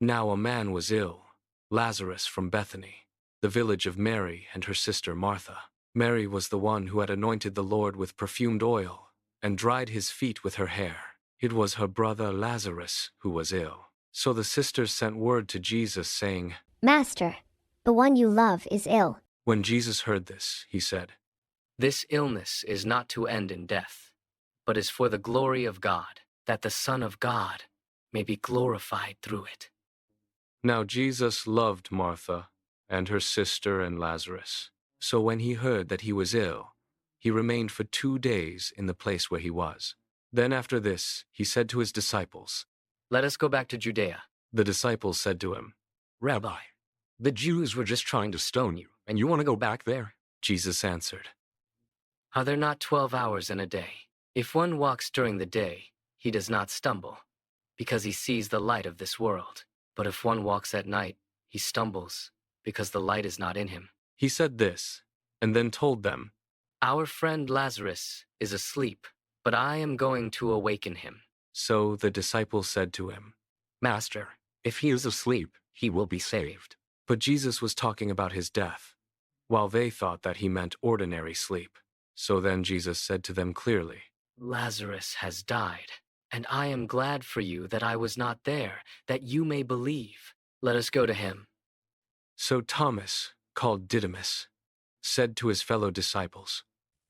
Now a man was ill, Lazarus from Bethany, the village of Mary and her sister Martha. Mary was the one who had anointed the Lord with perfumed oil and dried his feet with her hair. It was her brother Lazarus who was ill. So the sisters sent word to Jesus saying, Master, the one you love is ill. When Jesus heard this, he said, This illness is not to end in death, but is for the glory of God, that the Son of God may be glorified through it. Now Jesus loved Martha and her sister and Lazarus. So when he heard that he was ill, he remained for 2 days in the place where he was. Then after this, he said to his disciples, Let us go back to Judea. The disciples said to him, Rabbi, the Jews were just trying to stone you, and you want to go back there? Jesus answered, Are there not 12 hours in a day? If one walks during the day, he does not stumble, because he sees the light of this world. But if one walks at night, he stumbles, because the light is not in him. He said this, and then told them, Our friend Lazarus is asleep, but I am going to awaken him. So the disciples said to him, Master, if he is asleep, he will be saved. But Jesus was talking about his death, while they thought that he meant ordinary sleep. So then Jesus said to them clearly, Lazarus has died, and I am glad for you that I was not there, that you may believe. Let us go to him. So Thomas, called Didymus, said to his fellow disciples,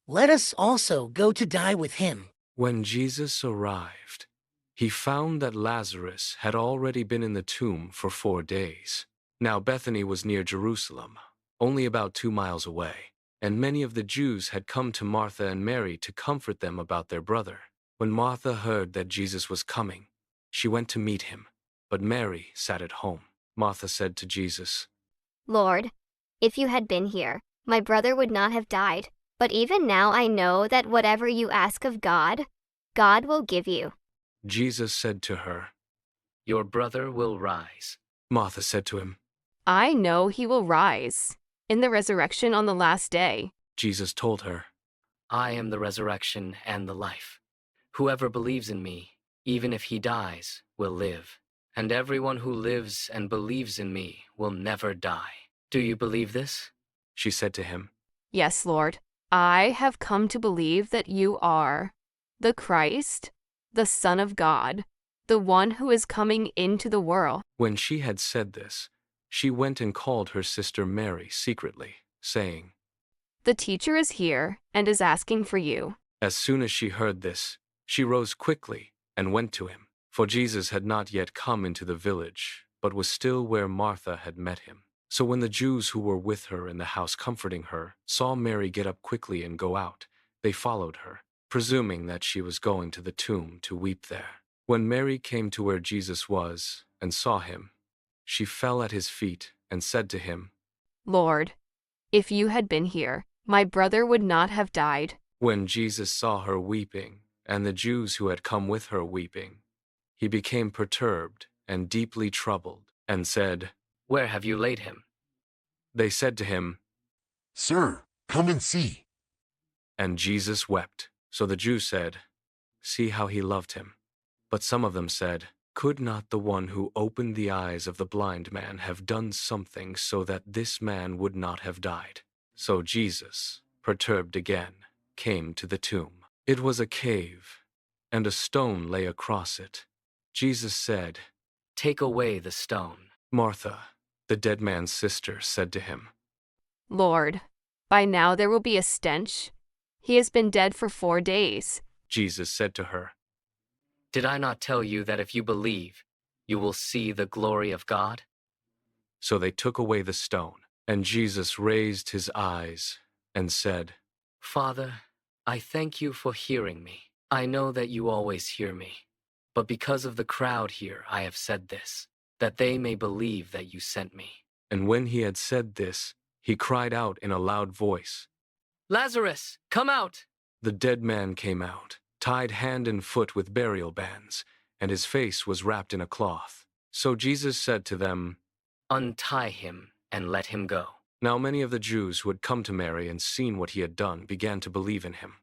Let us also go to die with him. When Jesus arrived, he found that Lazarus had already been in the tomb for 4 days. Now Bethany was near Jerusalem, only about 2 miles away, and many of the Jews had come to Martha and Mary to comfort them about their brother. When Martha heard that Jesus was coming, she went to meet him, but Mary sat at home. Martha said to Jesus, Lord, if you had been here, my brother would not have died. But even now I know that whatever you ask of God, God will give you. Jesus said to her, Your brother will rise. Martha said to him, I know he will rise in the resurrection on the last day. Jesus told her, I am the resurrection and the life. Whoever believes in me, even if he dies, will live. And everyone who lives and believes in me will never die. Do you believe this? She said to him, Yes, Lord, I have come to believe that you are the Christ, the Son of God, the one who is coming into the world. When she had said this, she went and called her sister Mary secretly, saying, The teacher is here and is asking for you. As soon as she heard this, she rose quickly and went to him. For Jesus had not yet come into the village, but was still where Martha had met him. So when the Jews who were with her in the house comforting her saw Mary get up quickly and go out, they followed her, presuming that she was going to the tomb to weep there. When Mary came to where Jesus was and saw him, she fell at his feet and said to him, Lord, if you had been here, my brother would not have died. When Jesus saw her weeping, and the Jews who had come with her weeping, he became perturbed and deeply troubled, and said, Where have you laid him? They said to him, Sir, come and see. And Jesus wept. So the Jews said, See how he loved him. But some of them said, Could not the one who opened the eyes of the blind man have done something so that this man would not have died? So Jesus, perturbed again, came to the tomb. It was a cave, and a stone lay across it. Jesus said, Take away the stone. Martha, the dead man's sister, said to him, Lord, by now there will be a stench. He has been dead for 4 days. Jesus said to her, Did I not tell you that if you believe, you will see the glory of God? So they took away the stone, and Jesus raised his eyes and said, Father, I thank you for hearing me. I know that you always hear me. But because of the crowd here, I have said this, that they may believe that you sent me. And when he had said this, he cried out in a loud voice, Lazarus, come out! The dead man came out, tied hand and foot with burial bands, and his face was wrapped in a cloth. So Jesus said to them, Untie him and let him go. Now many of the Jews who had come to Mary and seen what he had done began to believe in him.